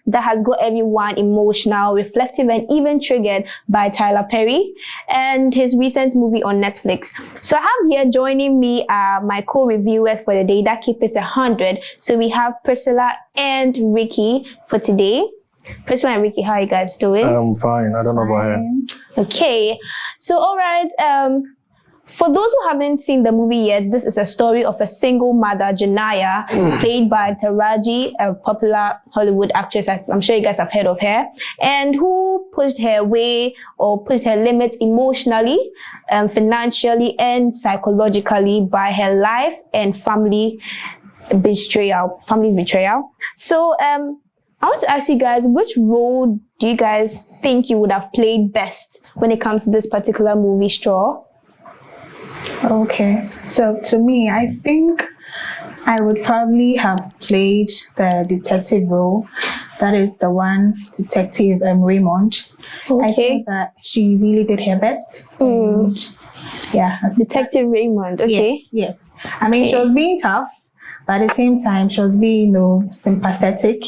that has got everyone emotional, reflective, and even triggered by Tyler Perry and his recent movie on Netflix. So I have here joining me my co-reviewers for the day that keep it 100. So we have Priscilla and Ricky for today. Priscilla and Ricky, how are you guys doing? I'm fine. I don't know about her. Okay. So, all right. For those who haven't seen the movie yet, this is a story of a single mother, Janiah, played by Taraji, a popular Hollywood actress. I'm sure you guys have heard of her, and who pushed her way or pushed her limits emotionally, financially, and psychologically by her life and family's betrayal. So, I want to ask you guys, which role do you guys think you would have played best when it comes to this particular movie, Straw? Okay, so to me, I think I would probably have played the detective role. That is the one, Detective Raymond. Okay. I think that she really did her best. And yeah. Detective Raymond, okay. Yes. I mean, she was being tough, but at the same time, she was being, sympathetic.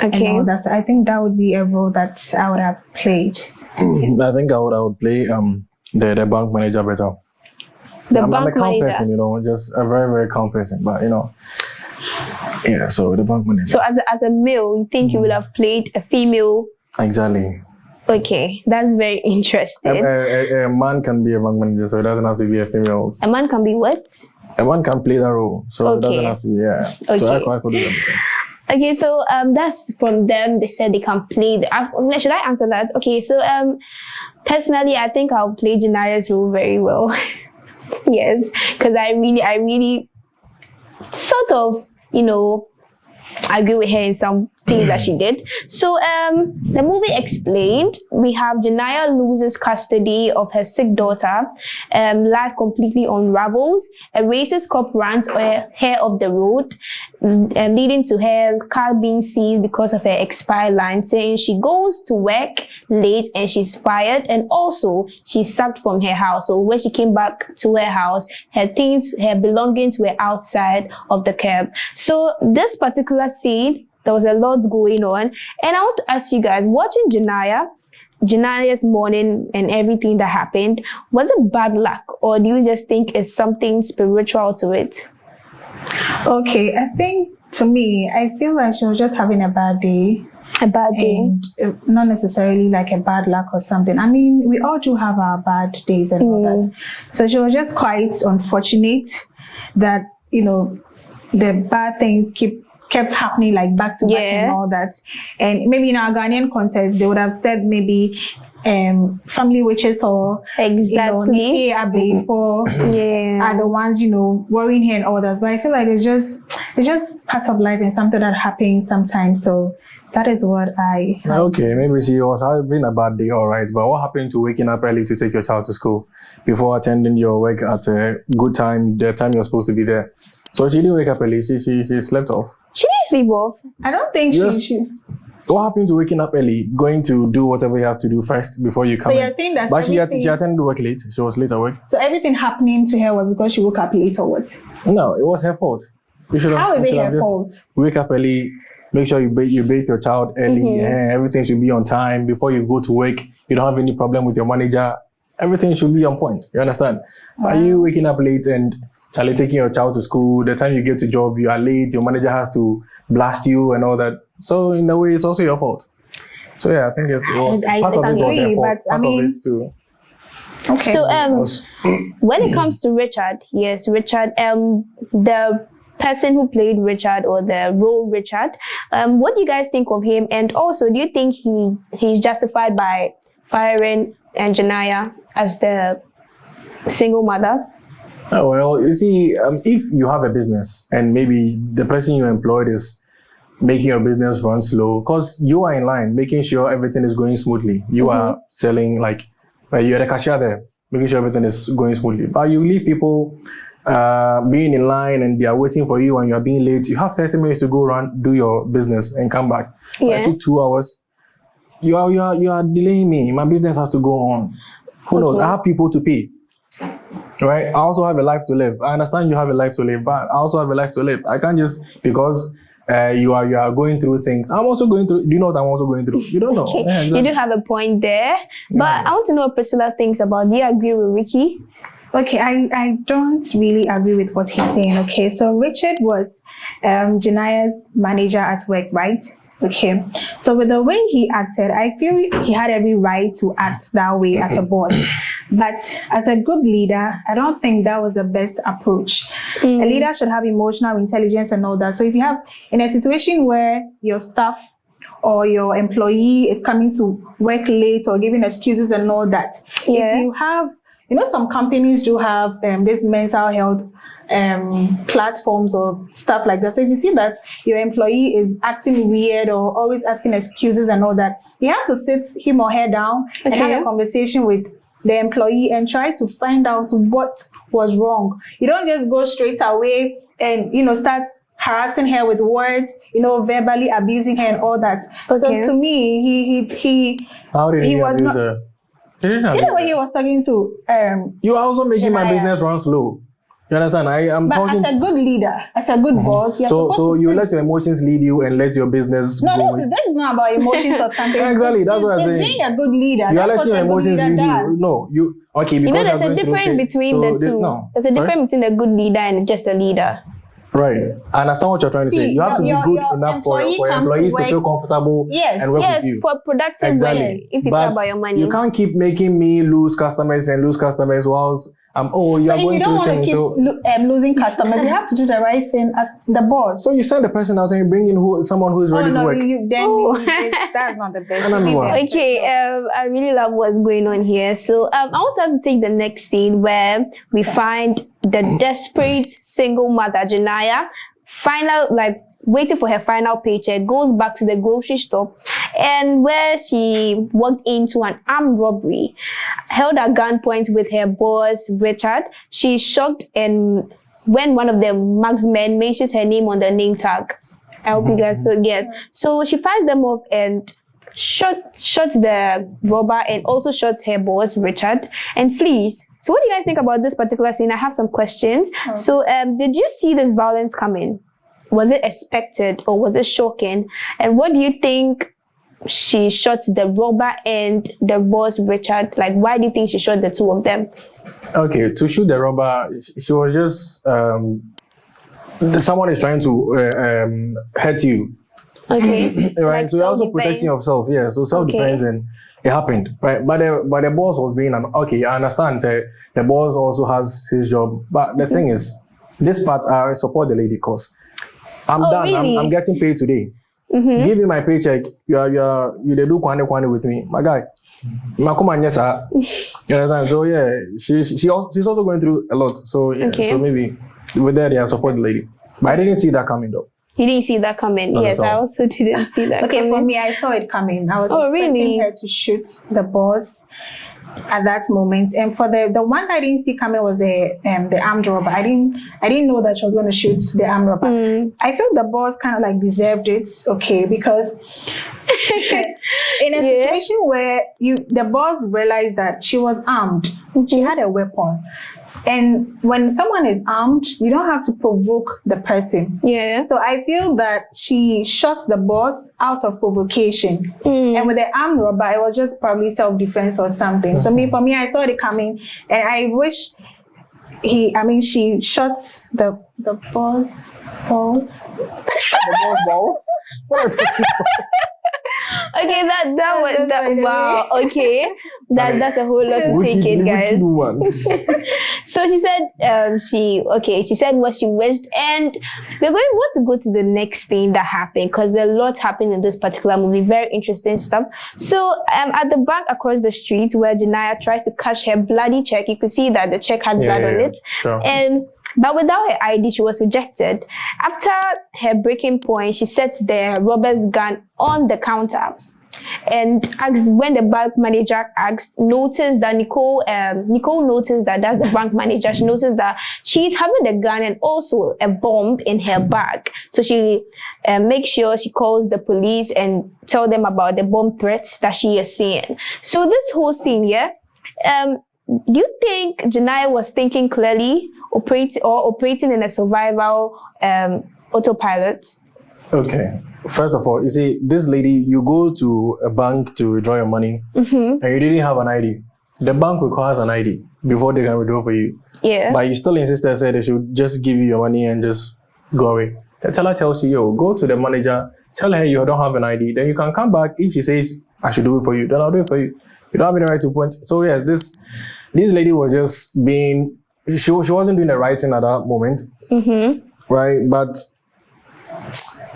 Okay. And all that. So I think that would be a role that I would have played. I think I would play the bank manager better. I'm a calm person, just a very, very calm person. But yeah. So the bank manager. So as a male, you think you would have played a female? Exactly. Okay, that's very interesting. A man can be a bank manager, so it doesn't have to be a female. A man can be what? A man can play that role, so it doesn't have to be. Yeah. Okay. So I could do that. Okay, so that's from them. They said they can play. Should I answer that? Okay, so personally, I think I'll play Janiah's role very well. Yes, because I really sort of, agree with her in some things that she did. So the movie explained, we have Janiah loses custody of her sick daughter, life completely unravels, a racist cop runs her off the road, leading to her car being seized because of her expired line, saying she goes to work late and she's fired, and also she's sacked from her house. So when she came back to her house, her belongings were outside of the curb. So this particular scene, there was a lot going on, and I want to ask you guys, watching Janiah's morning and everything that happened, was it bad luck, or do you just think it's something spiritual to it? Okay, I think to me, I feel like she was just having a bad day. A bad day? And not necessarily like a bad luck or something. I mean, we all do have our bad days and all that. So she was just quite unfortunate that, the bad things kept happening like back to back and all that. And maybe in our Ghanaian context, they would have said maybe family witches or exactly are the ones worrying her and all that. But I feel like it's just part of life and something that happens sometimes. So that is what I okay, maybe she was having a bad day, all right, but what happened to waking up early to take your child to school before attending your work at a good time, the time you're supposed to be there? So she didn't wake up early, she slept off. She didn't sleep off. I don't think she. What happened to waking up early, going to do whatever you have to do first before you come in? So you're saying that she attended work late, she was late at work. So everything happening to her was because she woke up late or what? No, it was her fault. How is it her fault? Wake up early, make sure you bathe your child early, and everything should be on time. Before you go to work, you don't have any problem with your manager. Everything should be on point, you understand? Are you waking up late and taking your child to school, the time you get to job, you are late, your manager has to blast you and all that. So in a way, it's also your fault. So yeah, I think it was part of it was your fault. Part of it too. Okay. So when it comes to Richard, the person who played Richard, or the role Richard, what do you guys think of him? And also, do you think he's justified by firing Janiah as the single mother? Oh, well, you see, if you have a business and maybe the person you employed is making your business run slow, because you are in line, making sure everything is going smoothly. You are selling, you're the cashier there, making sure everything is going smoothly. But you leave people being in line and they are waiting for you and you're being late. You have 30 minutes to go around, do your business and come back. Yeah. It took 2 hours. You are delaying me. My business has to go on. Who knows? I have people to pay. Right? I also have a life to live. I understand you have a life to live, but I also have a life to live. I can't just, because you are going through things. I'm also going through. Do you know what I'm also going through? You don't know. Okay. Yeah, exactly. You do have a point there, but Yeah. I want to know what Priscilla thinks about. Do you agree with Ricky? Okay, I don't really agree with what he's saying. Okay, so Richard was Janiah's manager at work, right? Okay, so with the way he acted, I feel he had every right to act that way as a boss. But as a good leader, I don't think that was the best approach. A leader should have emotional intelligence and all that. So if you have in a situation where your staff or your employee is coming to work late or giving excuses and all that, Yeah. if you have, some companies do have this mental health platforms or stuff like that. So if you see that your employee is acting weird or always asking excuses and all that, you have to sit him or her down and have a conversation with the employee and try to find out what was wrong. You don't just go straight away and start harassing her with words, verbally abusing her and all that. Okay. So to me, he How did he was abuse not. her? He didn't See abuse the way her. he was talking to You are also making my Janiah. business run slow. You understand? I'm But talking. as a good leader, as a good boss, you're So supposed to you sit. let your emotions lead you and let your business No, go. this is not about emotions or something. Exactly, that's what I'm It's saying. being a good leader. You are That's letting your what a good emotions leader lead does. you. No, you okay because There's you're a going through difference shit. between So the two. no. There's a Sorry? difference between a good leader and just a leader. Right. I understand what you're trying to say. See, You have to be your good enough for employee your comes to employees to work- feel comfortable Yes, and work Yes, with you. for productive Exactly. work, if you care But about your money. you can't keep making me lose customers whilst you So are if going you don't through want to things. keep losing customers, you have to do the right thing as the boss. So you send the person out and you bring in someone who is ready to work. That's not the best. I don't know why. Okay, I really love what's going on here. So I want us to take the next scene where we find the desperate single mother, Janiah, waiting for her final paycheck, goes back to the grocery store, and where she walked into an armed robbery, held at gunpoint with her boss, Richard. She's shocked, and when one of the marksmen mentions her name on the name tag, I hope you guys so yes. So she fires them off and shot the robber and also shot her boss, Richard, and flees. So what do you guys think about this particular scene? I have some questions. Okay. So did you see this violence coming? Was it expected or was it shocking? And what do you think she shot the robber and the boss, Richard? Like, why do you think she shot the two of them? Okay, to shoot the robber, she was just someone is trying to hurt you. Okay. Right, Like so you're also self-defense. protecting yourself. Yeah, so self-defense, and it happened. Right, but the boss was being okay. I understand. The boss also has his job, but the thing is, this part I support the lady because I'm Oh, done. really? I'm getting paid today. Give me my paycheck. You they do kwane with me, my guy. Makuma nyesa. You understand? So yeah, she's also going through a lot. So yeah, Okay. so maybe with that, I support the lady. But I didn't see that coming though. You didn't see that coming. Not Yes, at all. I also didn't see that Okay, coming. for me, I saw it coming. I was Oh, expecting really? her to shoot the boss at that moment. And for the one I didn't see coming was the armed robber. I didn't know that she was going to shoot the armed robber. I felt the boss kind of like deserved it, okay, because in a situation where the boss realized that she was armed, she had a weapon, and when someone is armed, you don't have to provoke the person. Yeah. So I feel that she shot the boss out of provocation. And with the armed robber, it was just probably self-defense or something. So for me, I saw it coming, and I wish she shot the boss. The boss. What are you talking about? Okay, wow. Okay, that's a whole lot to Wicked- take in, guys. wicked woman. So she said she said what she wished, and we're going to go to the next thing that happened because there's a lot happened in this particular movie, very interesting stuff. So at the bank across the street where Janiah tries to cash her bloody check, you could see that the check had blood on it, sure. But without her ID, she was rejected. After her breaking point, she sets the robber's gun on the counter and asked, when the bank manager noticed that Nicole noticed that that's the bank manager. She noticed that she's having the gun and also a bomb in her bag. So she makes sure she calls the police and tell them about the bomb threats that she is seeing. So this whole scene here, do you think Janiah was thinking clearly, operating in a survival autopilot? Okay. First of all, you see, this lady, you go to a bank to withdraw your money, and you didn't have an ID. The bank requires an ID before they can withdraw for you. Yeah. But you still insisted, said they should just give you your money and just go away. The teller tells you, yo, go to the manager, tell her you don't have an ID. Then you can come back. If she says, I should do it for you, then I'll do it for you. You don't have any right to point. So yeah, this lady was just being, she wasn't doing the right thing at that moment. Right? But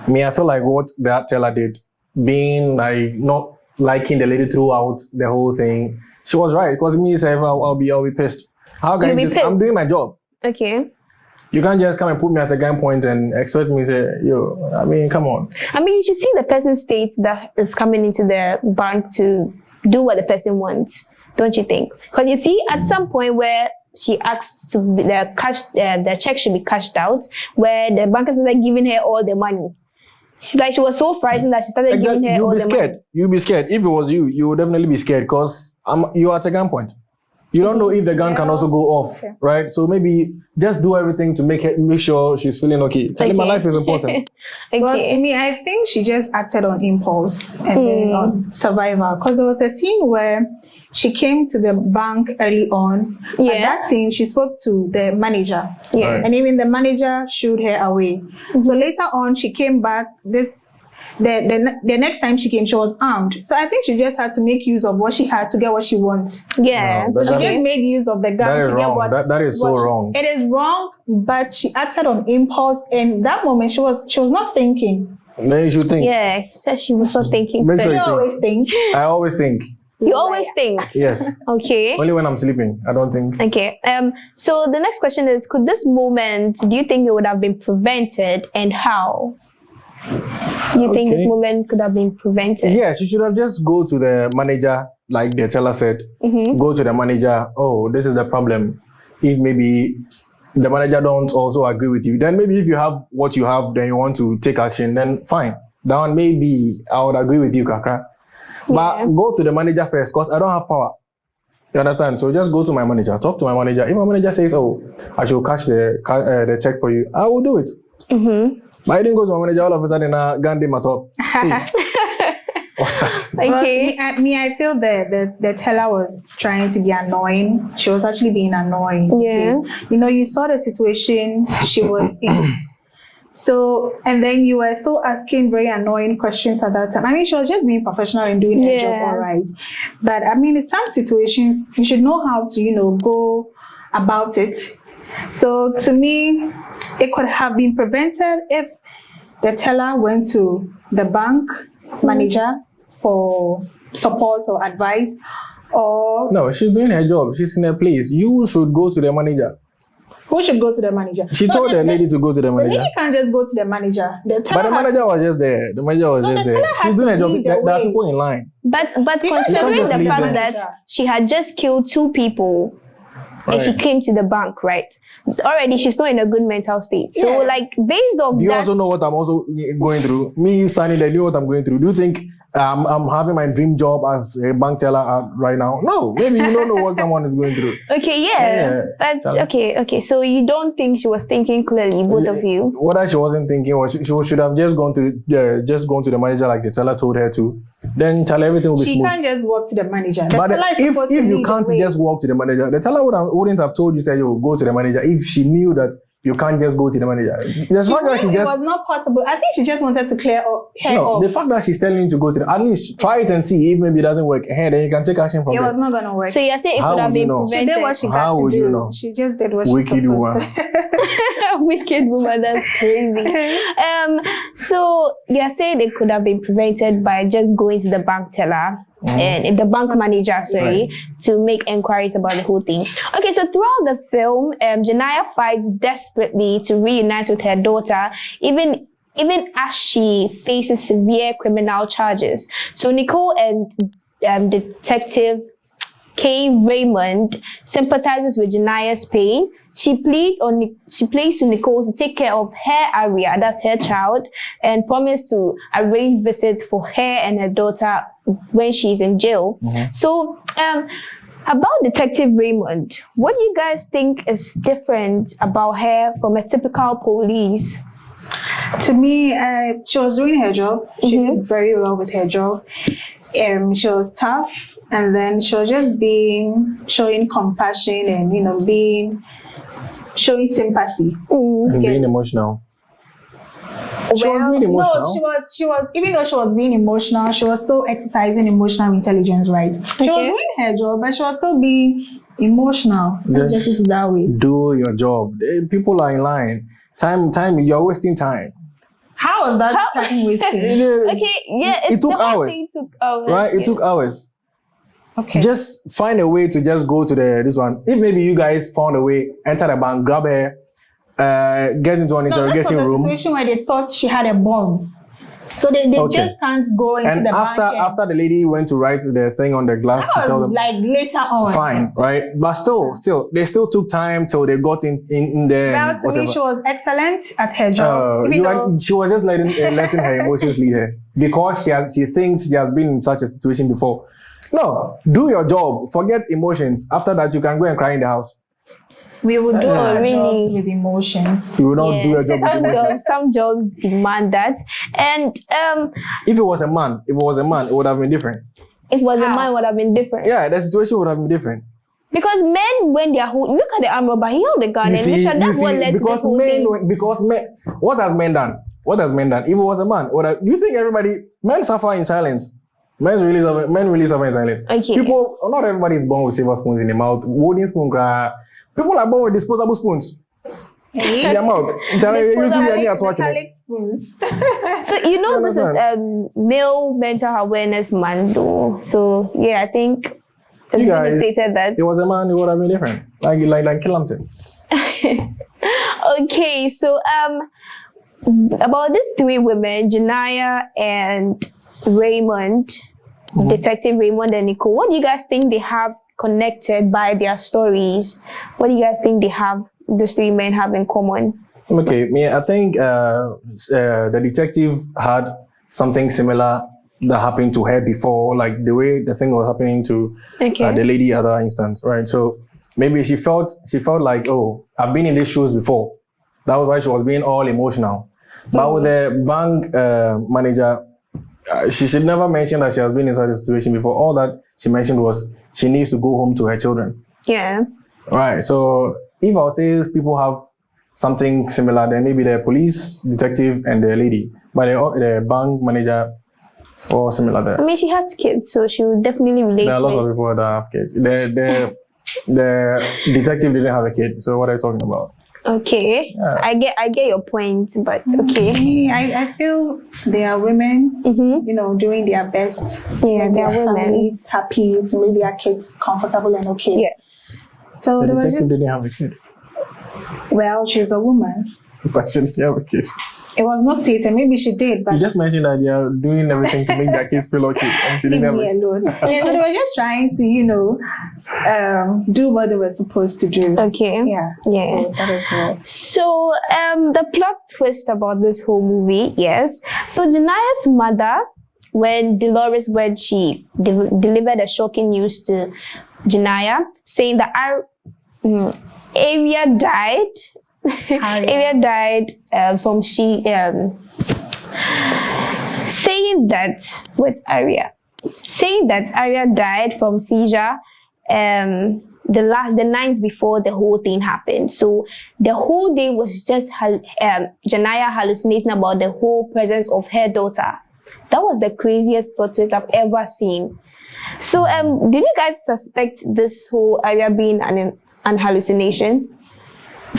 me, I feel like what that teller did, being like not liking the lady throughout the whole thing, she was right. Because me, I'll be pissed. How can you just, I'm doing my job. Okay. You can't just come and put me at a gunpoint and expect me to say, yo, I mean, come on. I mean, you should see the person states that is coming into the bank to do what the person wants, don't you think? Because you see, at some point where she asks to be the check should be cashed out, where the banker started giving her all the money. She was so frightened that she started giving her all the money. You'll be scared. If it was you, you would definitely be scared because you're at a gunpoint. You don't know if the gun can also go off, right? So maybe just do everything to make sure she's feeling okay. Telling my life is important. Well, to me, I think she just acted on impulse and then on survival. Because there was a scene where she came to the bank early on. Yeah. At that scene, she spoke to the manager. Yeah. And even the manager shooed her away. So later on, she came back. The next time she came, she was armed. So I think she just had to make use of what she had to get what she wants. Yeah. No, So she just made use of the gun that is to wrong. get what That is so wrong. It is wrong, but she acted on impulse. And that moment, she was not thinking. Then you should think. Yeah, so she was not thinking. Make sure You you always think. I always think. You always think. Yes. Okay. Only when I'm sleeping. I don't think. Okay. So the next question is, could this moment, do you think it would have been prevented, and how? Do you think this moment could have been prevented? Yes, you should have just go to the manager, like the teller said. Go to the manager. Oh, this is the problem. If maybe the manager don't also agree with you, then maybe if you have what you have, then you want to take action, then fine. That one maybe I would agree with you, Kaka. But go to the manager first, because I don't have power. You understand? So just go to my manager, talk to my manager. If my manager says, oh, I should cash the check for you, I will do it. But I didn't go to my manager all of a sudden, Gandhi Matop. What's that? Okay. Well, to me, I feel the teller was trying to be annoying. She was actually being annoying. Yeah. You know, you saw the situation she was in. So, and then you were still asking very annoying questions at that time. I mean, she was just being professional and doing her job all right. But I mean, in some situations, you should know how to, go about it. So to me, it could have been prevented if the teller went to the bank manager for support or advice, or... No, she's doing her job. She's in her place. You should go to the manager. Who should go to the manager? She told the lady to go to the manager. The lady can't just go to the manager. But the manager was just there. The manager was just there. She's doing her job. There are people in line. But considering the fact that she had just killed 2 people and she came to the bank, right? Already she's not in a good mental state. So based on do you that, also know what I'm also going through? Me standing there, you know what I'm going through. Do you think I'm having my dream job as a bank teller right now? No, maybe you don't know what someone is going through. Okay, but okay. So you don't think she was thinking clearly, both of you? What she wasn't thinking was she should have just gone to the manager like the teller told her to. Then tell everything will be smooth. She can't just walk to the manager. But if you can't just walk to the manager, the teller wouldn't have told you, say, yo, go to the manager, if she knew that you can't just go to the manager. It was not possible. I think she just wanted to clear up her off. The fact that she's telling you to go to at least try it and see if maybe it doesn't work. Hey, then you can take action from it. It was not going to work. So you're saying it could have been prevented. She did what she had to do. You know? She just did what she Wicked woman. Wicked woman, that's crazy. So you're saying it could have been prevented by just going to the bank teller and the bank manager, to make inquiries about the whole thing. Okay, so throughout the film, Janiah fights desperately to reunite with her daughter, even as she faces severe criminal charges. So Nicole and Detective Kay Raymond sympathizes with Janiah's pain. She pleads to Nicole to take care of her area, that's her child, and promise to arrange visits for her and her daughter when she's in jail. So, about Detective Raymond, what do you guys think is different about her from a typical police? To me, she was doing her job. She did very well with her job. She was tough, and then she was just showing compassion and showing sympathy. And being emotional. She was being emotional. No, she was even though she was being emotional, she was still exercising emotional intelligence, right? She was doing her job, but she was still being emotional. Just that way. Do your job. People are in line. Time, you're wasting time. How was that time wasted? It took hours. Right? It took hours. Okay. Just find a way to just go to this one. If maybe you guys found a way, enter the bank, grab her, get into an interrogation room. This was a situation where they thought she had a bomb. So they just can't go into the bank. And after the lady went to write the thing on the glass to tell them, like later on. Fine, right? But still, they still took time till they got in there. Well, to me, she was excellent at her job. She was just letting her emotions lead her because she thinks she has been in such a situation before. No, do your job. Forget emotions. After that, you can go and cry in the house. We would do our jobs with emotions. You will not do your job with emotions. Some jobs demand that. And if it was a man, it would have been different. If it was a man, it would have been different. Yeah, the situation would have been different. Because men, when they are look at the arm robber, he held the gun, that's what led to this whole thing. Because men, what has men done? If it was a man, do you think men suffer in silence? Men really suffer in silence. Okay. People, not everybody is born with silver spoons in the mouth. Wooden spoon, people are born with disposable spoons in their mouth. Metallic spoons. So this is male mental awareness month, though. So yeah, I think you guys, stated that it was a man, it would have been different. Like kill himself. Okay, so about these three women, Janiah and Raymond, Detective Raymond and Nicole, what do you guys think they have connected by their stories? What do you guys think these three men have in common? Okay, I think the detective had something similar that happened to her before, like the way the thing was happening to the lady at that instance, right? So maybe she felt like, oh, I've been in these shoes before. That was why she was being all emotional. But with the bank manager, she should never mention that she has been in such a situation before. All that she mentioned was she needs to go home to her children. Yeah. Right. So if I'll say people have something similar, then maybe the police detective and the lady, but the bank manager, or similar there. I mean, she has kids, so she would definitely relate. There are lots of people that have kids. The detective didn't have a kid. So what are you talking about? Okay, yeah. I get your point, but okay. To me, I feel they are women, doing their best. Yeah, they are women. Families happy to make their kids comfortable and okay. Yes. So the detective didn't have a kid. Well, she's a woman. But she didn't have a kid. It was not stated. Maybe she did, but you just mentioned that they are doing everything to make their kids feel okay, and she didn't have a alone. Yeah, so they were just trying to, do what they were supposed to do. Okay. Yeah. So that is what. So the plot twist about this whole movie, yes. So Janiah's mother, when Dolores went, she delivered a shocking news to Janiah, saying that Aria died. Aria died from saying that Aria died from seizure the night before the whole thing happened. So the whole day was just Janiah hallucinating about the whole presence of her daughter. That was the craziest plot twist I've ever seen. So did you guys suspect this whole Aria being an hallucination?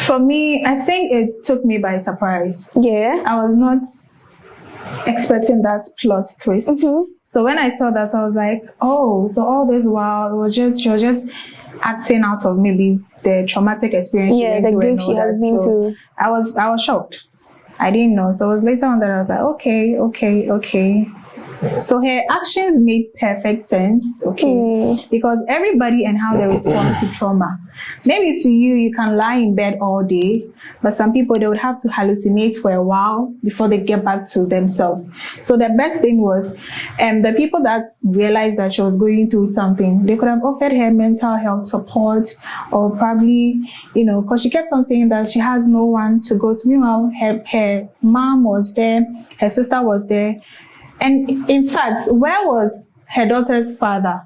For me, I think it took me by surprise. Yeah. I was not expecting that plot twist. Mm-hmm. So when I saw that, I was like, oh, so all this while she was just acting out of maybe the traumatic experience. Yeah, the grief she has been through. I was shocked. I didn't know. So it was later on that I was like, okay. So her actions made perfect sense, okay? Because everybody and how they respond to trauma. Maybe to you, you can lie in bed all day, but some people, they would have to hallucinate for a while before they get back to themselves. So the best thing was, the people that realized that she was going through something, they could have offered her mental health support, or probably, because she kept on saying that she has no one to go to. Meanwhile, her mom was there, her sister was there. And in fact, where was her daughter's father?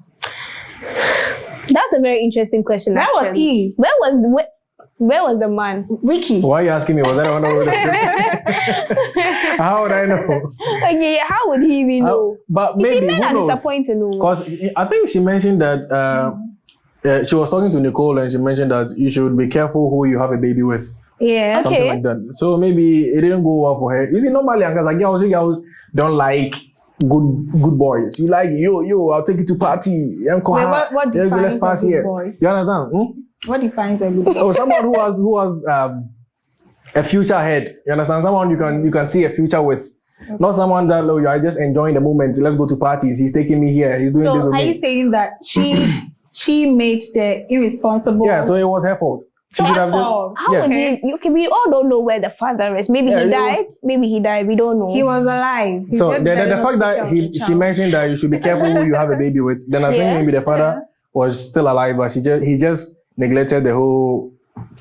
That's a very interesting question. Where was he? Where was the man? Ricky. Why are you asking me? Was I the one who wrote the script? How would I know? Okay, how would he even know? But maybe, men who are knows? disappointed. Because I think she mentioned that she was talking to Nicole, and she mentioned that you should be careful who you have a baby with. Yeah. Something like that. So maybe it didn't go well for her. You see, normally, you girls don't like good boys. You like, yo, I'll take you to party. Wait, what defines a good boy? You understand? What defines a good boy? Oh, someone who has a future ahead. You understand? Someone you can see a future with. Okay. Not someone that you are just enjoying the moment. Let's go to parties. He's taking me here. He's doing this with me. So are you saying that she made the irresponsible? Yeah. So it was her fault. She should have just, we all don't know where the father is. Maybe he died. Maybe he died. We don't know. He was alive. So the fact that she mentioned that you should be careful who you have a baby with, then I think maybe the father was still alive, but he just neglected the whole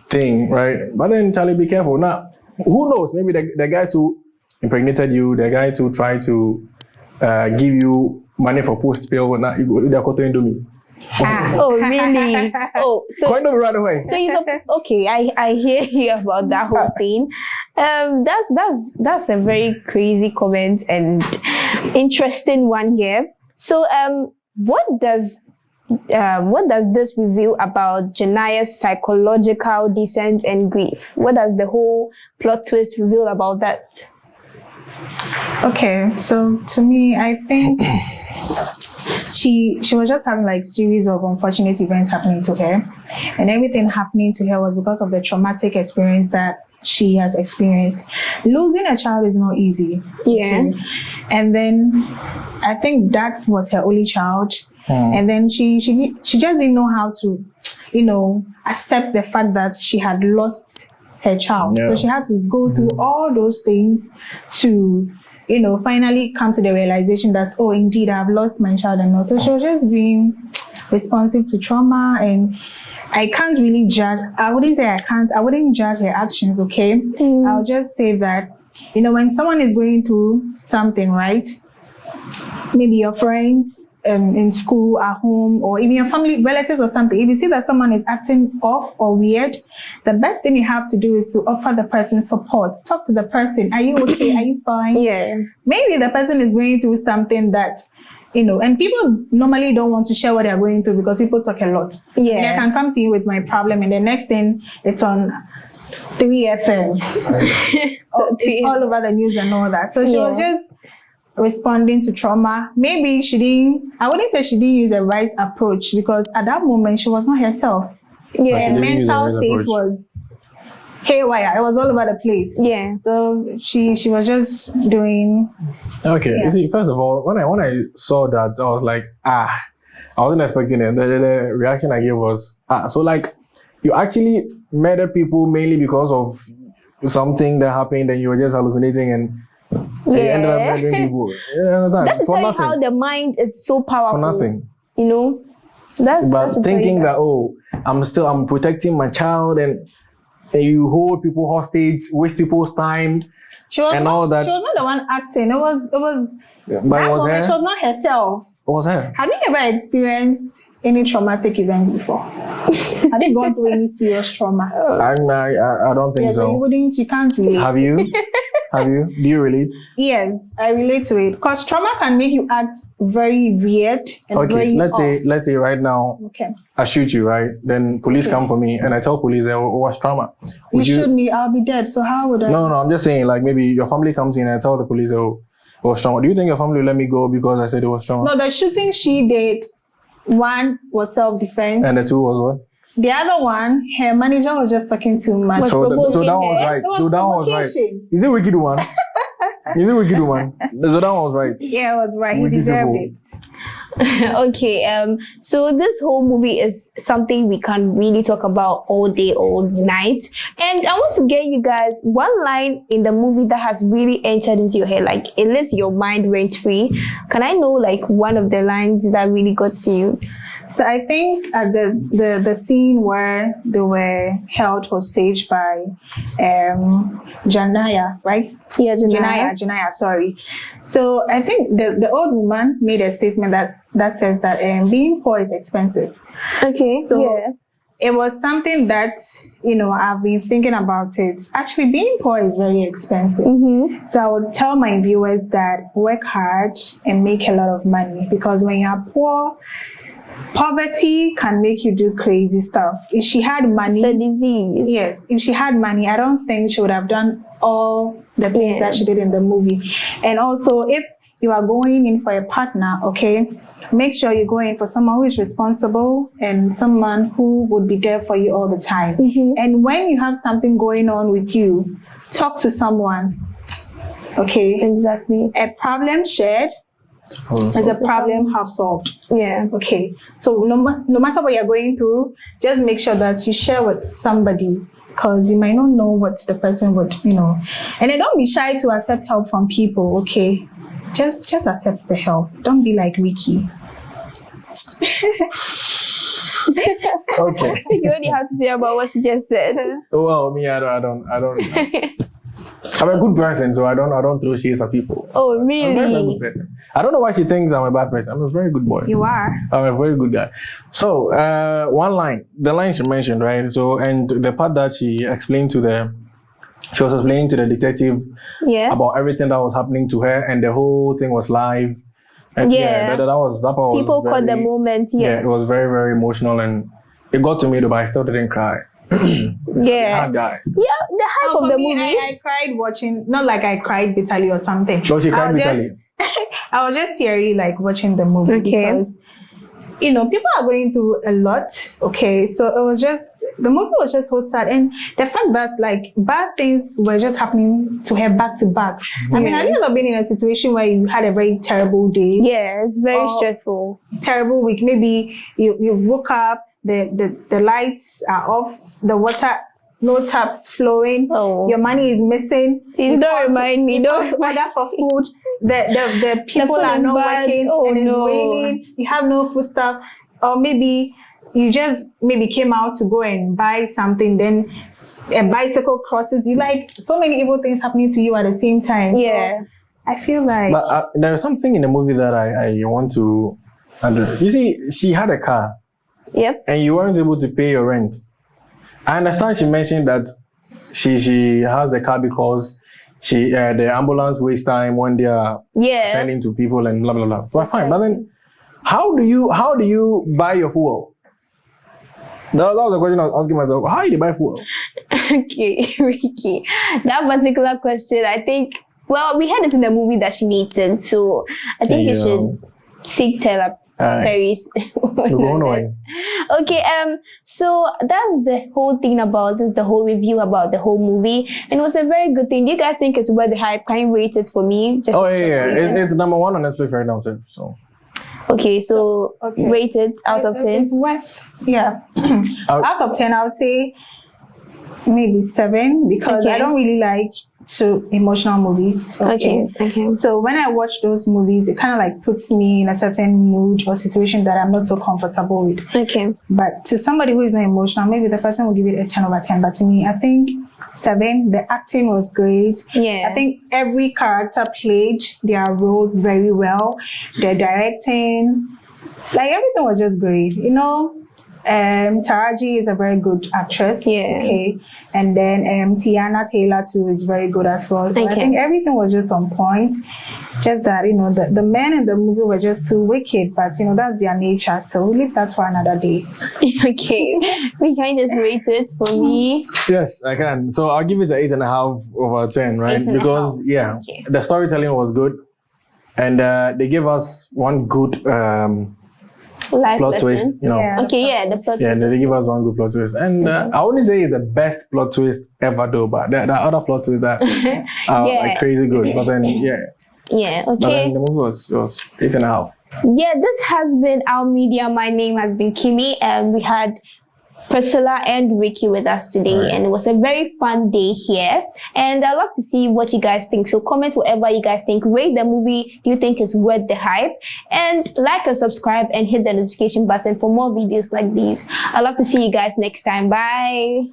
thing, right? But then Charlie, be careful. Now, who knows? Maybe the guy too impregnated you. The guy too tried to give you money for post pill. Now you go, they're going to me. Oh really? Oh, so going to run away. So okay. I hear you about that whole thing. That's a very crazy comment and interesting one here. So what does this reveal about Janiah's psychological descent and grief? What does the whole plot twist reveal about that? Okay, so to me, I think she was just having like series of unfortunate events happening to her, and everything happening to her was because of the traumatic experience that she has experienced. Losing a child is not easy. Yeah. Okay? And then I think that was her only child. And then she just didn't know how to, accept the fact that she had lost her child. Yeah. So she had to go through all those things to, finally come to the realization that, oh, indeed, I've lost my child and all. So she was just being responsive to trauma, and I can't really judge. I wouldn't judge her actions, okay? I'll just say that, when someone is going through something, right? Maybe your friends in school, at home, or even your family, relatives or something. If you see that someone is acting off or weird, the best thing you have to do is to offer the person support. Talk to the person. Are you okay? Are you fine? Yeah. Maybe the person is going through something that, and people normally don't want to share what they're going through because people talk a lot. Yeah. And I can come to you with my problem, and the next thing it's on 3FM. So it's all over the news and all that. So she was just responding to trauma. Maybe I wouldn't say she didn't use the right approach, because at that moment she was not herself. Yeah. Her mental state was haywire. It was all over the place. Yeah. So she was just doing. Okay. Yeah. You see, first of all, when I saw that, I was like, I wasn't expecting it. The reaction I gave was, so like, you actually murdered people mainly because of something that happened, and you were just hallucinating and they ended up murdering people. That's exactly how the mind is so powerful. For nothing. That's thinking that, I'm protecting my child, and you hold people hostage, waste people's time, all that. She was not the one acting. It was. But it was her. She was not herself. It was her. Have you ever experienced any traumatic events before? Have you gone through any serious trauma? I don't think so. You can't relate. Have you? Have you? Do you relate? Yes, I relate to it, because trauma can make you act very weird and very let's say right now, I shoot you, right? Then police come for me, and I tell police there was trauma. You shoot me, I'll be dead. So how would I? No, I'm just saying, like, maybe your family comes in and I tell the police, it was trauma. Do you think your family will let me go because I said it was trauma? No, the shooting she did, one was self-defense. And the two was what? The other one, her manager was just talking too much. So that was right. So that was right. Is it wicked one? He's a wicked woman. So that one was right. Yeah, it was right. He Wicked deserved people. it. Okay, so this whole movie is something we can really talk about all day, all night. And I want to get you guys one line in the movie that has really entered into your head, like it lives your mind rent free. Can I know like one of the lines that really got to you? So I think at the scene where they were held hostage by Janiah, right? Yeah, Janiah. Janiah, sorry. So I think the old woman made a statement that says that being poor is expensive. Okay, So yeah. it was something that, I've been thinking about it. Actually, being poor is very expensive. Mm-hmm. So I would tell my viewers that work hard and make a lot of money, because when you are poor, poverty can make you do crazy stuff. If she had money, It's a disease. yes, if she had money, I don't think she would have done all the things that she did in the movie. And also, if you are going in for a partner, okay, make sure you go in for someone who is responsible and someone who would be there for you all the time. Mm-hmm. And when you have something going on with you, talk to someone. Okay, Exactly. a problem shared is a problem half solved. Yeah. Okay, so no matter what you're going through, just make sure that you share with somebody, because you might not know what the person would, And then don't be shy to accept help from people, okay? Just accept the help. Don't be like Ricky. Okay. You only have to say about what she just said. Well, me, I don't. I'm a good person, so I don't throw shades at people. Oh, I'm a very, very really? good person. I don't know why she thinks I'm a bad person. I'm a very good boy. You are. I'm a very good guy. So, one line, the line she mentioned, right? So, and the part that she was explaining to the detective Yeah. about everything that was happening to her, and the whole thing was live. And Yeah. that part was People caught the moment. Yes. Yeah, it was very, very emotional, and it got to me, though, but I still didn't cry. Yeah. Hard guy. Yeah, the hype For of the me, movie. I cried watching, not like I cried bitterly or something. So she cried I was just- bitterly. I was just teary like watching the movie, Okay. because people are going through a lot. Okay, so the movie was just so sad, and the fact that like bad things were just happening to her back to back. I mean, have you ever been in a situation where you had a very terrible day, Yeah, it's very Oh. stressful. terrible week? Maybe you woke up, the lights are off, the water, no taps flowing, Oh. your money is missing. Please You don't call to- remind me, you don't call to order for food. The people food are is not bad. working, Oh, and it's no. raining. You have no food stuff, or maybe you just came out to go and buy something, then a bicycle crosses you. Like, so many evil things happening to you at the same time. Yeah. So I feel like But there's something in the movie that I want to address. You see, she had a car, Yep. and you weren't able to pay your rent. I understand she mentioned that she has the car because the ambulance wastes time when they are Yeah. attending to people and blah blah blah. But fine, but then how do you buy your fuel? That was the question I was asking myself. How do you buy fuel? Okay, Ricky. That particular question, I think, well, we had it in the movie that she needs it, so I think you Yeah. should seek therapy. Very on. Okay, so that's the whole thing about this, the whole review about the whole movie, and it was a very good thing. Do you guys think it's worth the hype? Can you rate it for me? Just Oh yeah. It's number 1 on Netflix right now, so. okay, so Okay. rate it out of 10. It's worth, yeah. Out of 10, I would say maybe 7, because Okay. I don't really like emotional movies. Okay. So when I watch those movies, it kind of like puts me in a certain mood or situation that I'm not so comfortable with. Okay. But to somebody who is not emotional, maybe the person will give it a 10 over 10. But to me, I think 7. The acting was great. Yeah. I think every character played their role very well. The directing, like everything was just great. Taraji is a very good actress. Yeah. Okay. And then Tiana Taylor too is very good as well. So I Okay. think everything was just on point. Just that, the men in the movie were just too wicked, but that's their nature. So we'll leave that for another day. Okay. We can just rate it for me. Yes, I can. So I'll give it an 8.5 over 10, right? 8.5. Because Okay. the storytelling was good, and they gave us one good Life plot lesson. twist, you know. Yeah. Okay, yeah, the plot Yeah, twist. they give us one good plot twist. And I wouldn't say it's the best plot twist ever though, but there are other plot twists that are Yeah. like crazy good. But then, yeah. Yeah, But then okay. the movie was 8.5. Yeah, this has been our media. My name has been Kimi, and we had Priscilla and Ricky with us today, Right. and it was a very fun day here. And I'd love to see what you guys think. So comment whatever you guys think. Rate the movie you think is worth the hype, and like and subscribe and hit the notification button for more videos like these. I'd love to see you guys next time. Bye.